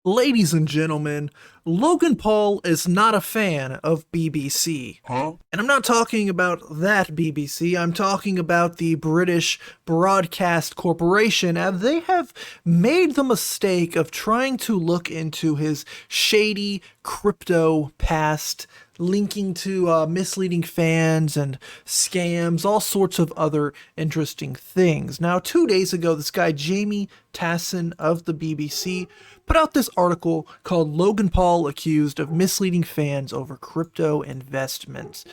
Ladies and gentlemen, Logan Paul is not a fan of BBC. Huh? And I'm not talking about that BBC, I'm talking about the British Broadcast Corporation, as they have made the mistake of trying to look into his shady crypto past, linking to misleading fans and scams, all sorts of other interesting things. Now, 2 days ago, this guy, Jamie Tassin of the BBC, put out this article called Logan Paul Accused of Misleading Fans Over Crypto Investments.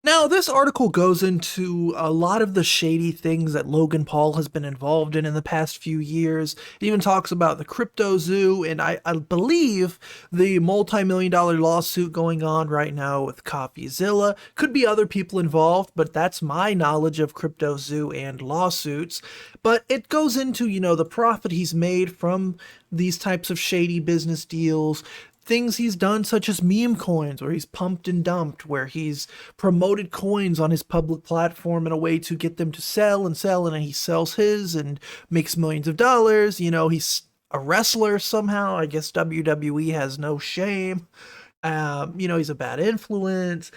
Now, this article goes into a lot of the shady things that Logan Paul has been involved in the past few years. It even talks about the crypto zoo, and I believe the multi-million dollar lawsuit going on right now with CoffeeZilla. Could be other people involved, but that's my knowledge of crypto zoo and lawsuits. But it goes into, the profit he's made from these types of shady business deals, things he's done such as meme coins, where he's pumped and dumped, where he's promoted coins on his public platform in a way to get them to sell and sell, and then he sells his and makes millions of dollars. He's a wrestler somehow. I guess WWE has no shame. He's a bad influence.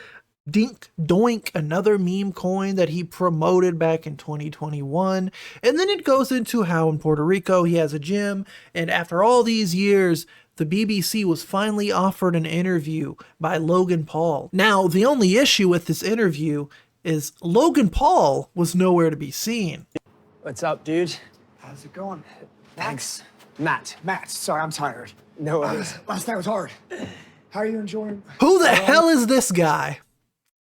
Dink Doink, another meme coin that he promoted back in 2021. And then it goes into how in Puerto Rico he has a gym, and after all these years, the BBC was finally offered an interview by Logan Paul. Now, the only issue with this interview is Logan Paul was nowhere to be seen. What's up, dude? How's it going? Thanks. Matt. Matt, sorry, I'm tired. No worries. Last night was hard. How are you enjoying? Who the hell is this guy?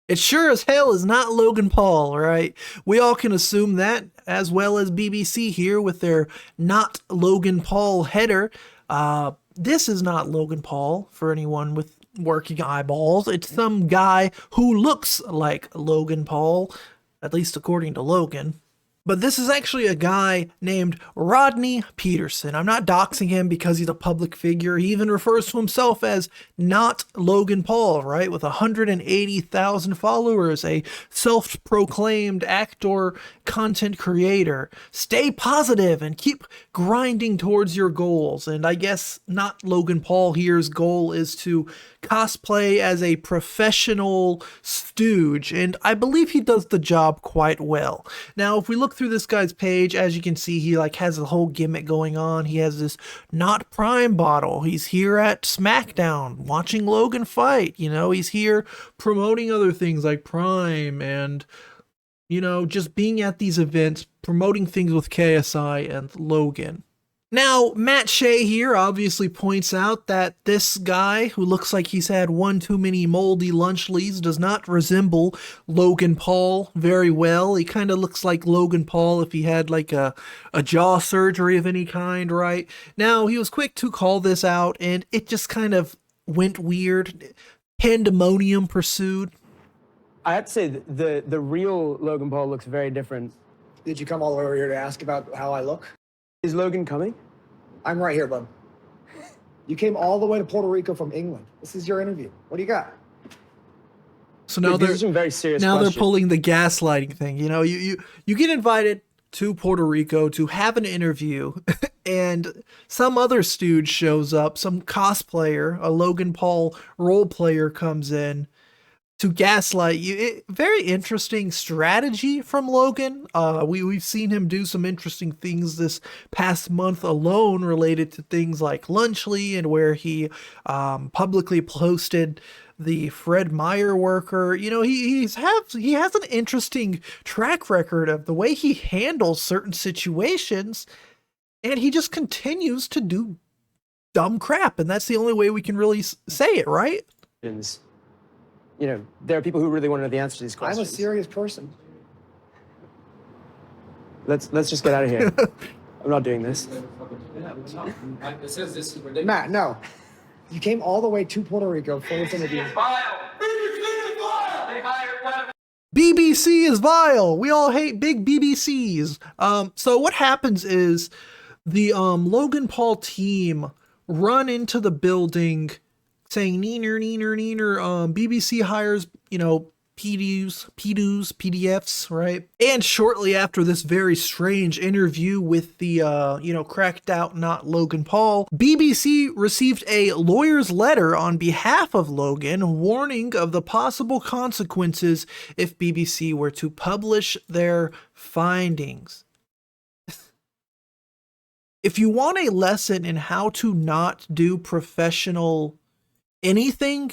It sure as hell is not Logan Paul, right? We all can assume that, as well as BBC here with their not Logan Paul header. This is not Logan Paul for anyone with working eyeballs. It's some guy who looks like Logan Paul, at least according to Logan. But this is actually a guy named Rodney Peterson. I'm not doxing him because he's a public figure. He even refers to himself as not Logan Paul, right? With 180,000 followers, a self-proclaimed actor, content creator. Stay positive and keep grinding towards your goals. And I guess not Logan Paul here's goal is to cosplay as a professional stooge, and I believe he does the job quite well. Now, if we look through this guy's page, as you can see, he has a whole gimmick going on. He has this not Prime bottle. He's here at SmackDown watching Logan fight. He's here promoting other things like Prime and just being at these events, promoting things with KSI and Logan. Now, Matt Shea here obviously points out that this guy, who looks like he's had one too many moldy lunch leads, does not resemble Logan Paul very well. He kind of looks like Logan Paul if he had a jaw surgery of any kind, right? Now, he was quick to call this out, and it just kind of went weird. Pandemonium pursued. I have to say, the real Logan Paul looks very different. Did you come all the way over here to ask about how I look? Is Logan coming? I'm right here, bud. You came all the way to Puerto Rico from England. This is your interview. What do you got? So now These are some very serious they're questions. pulling the gaslighting thing. You get invited to Puerto Rico to have an interview, and some other stooge shows up, some cosplayer, a Logan Paul role player comes in to gaslight you. Very interesting strategy from Logan. We've seen him do some interesting things this past month alone related to things like Lunchly, and where he publicly posted the Fred Meyer worker. He has an interesting track record of the way he handles certain situations, and he just continues to do dumb crap, and that's the only way we can really say it, right? There are people who really want to know the answer to these I'm questions. a serious person. Let's just get out of here. I'm not doing this. It says this is ridiculous. Matt, no. You came all the way to Puerto Rico for this interview. BBC is vile. We all hate big BBCs. So what happens is the Logan Paul team run into the building saying neener, neener, neener. BBC hires, PDFs, right? And shortly after this very strange interview with the, cracked out not Logan Paul, BBC received a lawyer's letter on behalf of Logan warning of the possible consequences if BBC were to publish their findings. If you want a lesson in how to not do professional anything,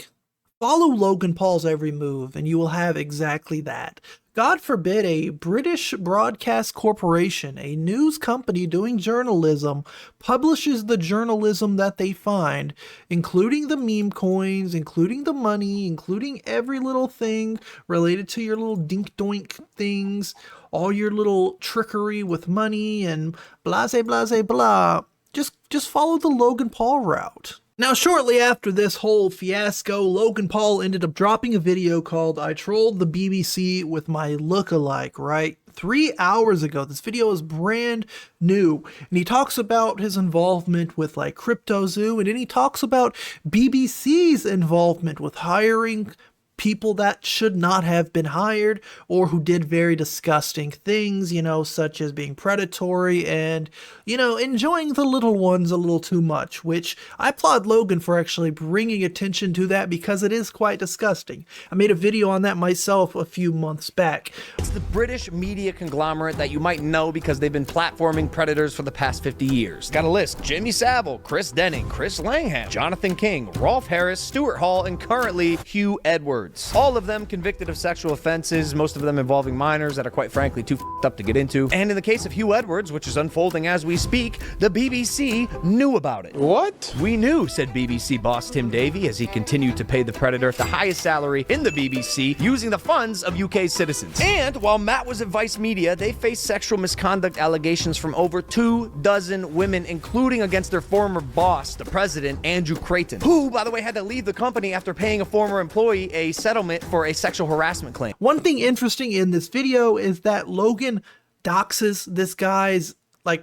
follow Logan Paul's every move and you will have exactly that. God forbid a British broadcast corporation, a news company doing journalism, publishes the journalism that they find, including the meme coins, including the money, including every little thing related to your little dink-doink things, all your little trickery with money and blase, blase, blah. Just follow the Logan Paul route. Now, shortly after this whole fiasco, Logan Paul ended up dropping a video called "I Trolled the BBC with My Lookalike," right? 3 hours ago. This video is brand new. And he talks about his involvement with like CryptoZoo, and then he talks about BBC's involvement with hiring people that should not have been hired or who did very disgusting things, such as being predatory and, enjoying the little ones a little too much, which I applaud Logan for actually bringing attention to that because it is quite disgusting. I made a video on that myself a few months back. It's the British media conglomerate that you might know because they've been platforming predators for the past 50 years. Got a list: Jimmy Savile, Chris Denning, Chris Langham, Jonathan King, Rolf Harris, Stuart Hall, and currently Hugh Edwards. All of them convicted of sexual offenses, most of them involving minors that are quite frankly too f***ed up to get into. And in the case of Hugh Edwards, which is unfolding as we speak, the BBC knew about it. What? "We knew," said BBC boss Tim Davie as he continued to pay the predator the highest salary in the BBC using the funds of UK citizens. And while Matt was at Vice Media, they faced sexual misconduct allegations from over 24 women, including against their former boss, the president, Andrew Creighton, who, by the way, had to leave the company after paying a former employee a settlement for a sexual harassment claim. One thing interesting in this video is that Logan doxes this guy's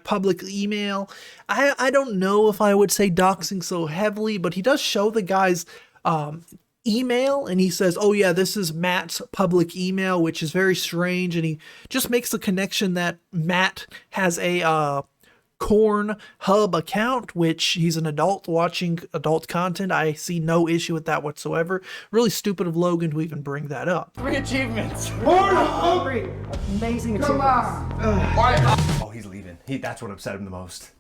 public email. I don't know if I would say doxing so heavily, but he does show the guy's email and he says, "Oh yeah, this is Matt's public email," which is very strange, and he just makes the connection that Matt has a Corn Hub account, which he's an adult watching adult content. I see no issue with that whatsoever. Really stupid of Logan to even bring that up. 3 achievements. Amazing. Come on. Oh, he's leaving. That's what upset him the most.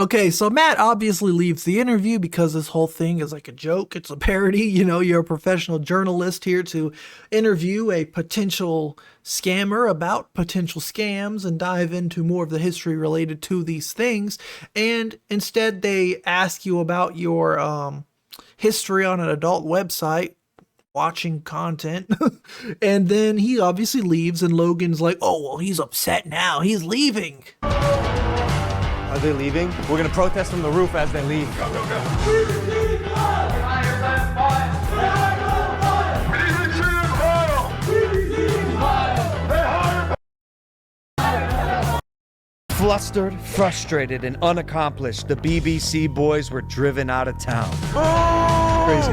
Okay, so Matt obviously leaves the interview because this whole thing is like a joke. It's a parody. You're a professional journalist here to interview a potential scammer about potential scams and dive into more of the history related to these things. And instead they ask you about your history on an adult website, watching content. And then he obviously leaves and Logan's like, "Oh, well, he's upset now. He's leaving." Are they leaving? We're gonna protest from the roof as they leave. Go, go, go. Flustered, frustrated, and unaccomplished, the BBC boys were driven out of town. Crazy.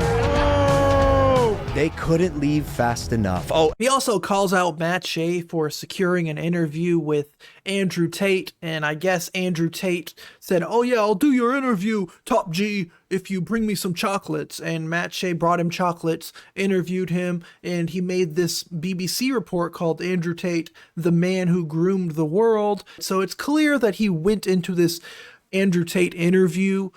They couldn't leave fast enough. Oh, he also calls out Matt Shea for securing an interview with Andrew Tate, and I guess Andrew Tate said, "Oh yeah, I'll do your interview, Top G, if you bring me some chocolates." And Matt Shea brought him chocolates, interviewed him, and he made this BBC report called "Andrew Tate, the Man Who Groomed the World." So it's clear that he went into this Andrew Tate interview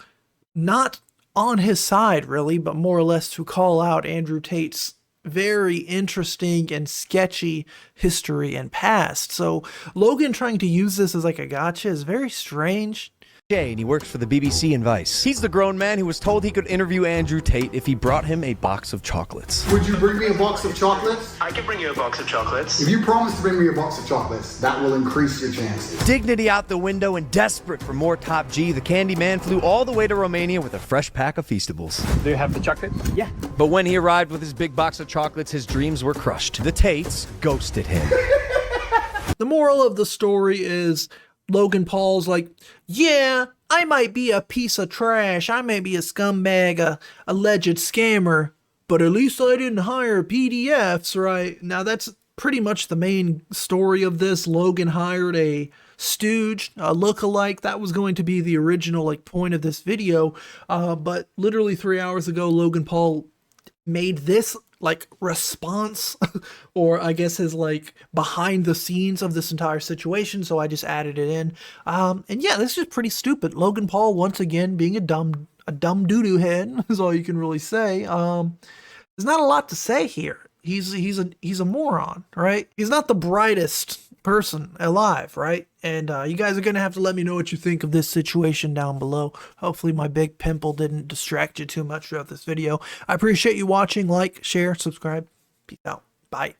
not on his side really, but more or less to call out Andrew Tate's very interesting and sketchy history and past. So Logan trying to use this as like a gotcha is very strange. and he works for the BBC and Vice. He's the grown man who was told he could interview Andrew Tate if he brought him a box of chocolates. Would you bring me a box of chocolates? I can bring you a box of chocolates. If you promise to bring me a box of chocolates, that will increase your chances. Dignity out the window and desperate for more Top G, the candy man flew all the way to Romania with a fresh pack of Feastables. Do you have the chocolate? Yeah. But when he arrived with his big box of chocolates, his dreams were crushed. The Tates ghosted him. The moral of the story is Logan Paul's like, yeah, I might be a piece of trash. I may be a scumbag, a alleged scammer, but at least I didn't hire PDFs, right? Now that's pretty much the main story of this. Logan hired a stooge, a lookalike. That was going to be the original like point of this video. But literally 3 hours ago, Logan Paul made this like response or I guess his like behind the scenes of this entire situation. So I just added it in. And yeah, this is pretty stupid. Logan Paul once again being a dumb doo-doo head is all you can really say. There's not a lot to say here. He's a moron, right? He's not the brightest person alive, right? And you guys are gonna have to let me know what you think of this situation down below. Hopefully my big pimple didn't distract you too much throughout this video. I appreciate you watching. Like, share, subscribe. Peace out. Bye.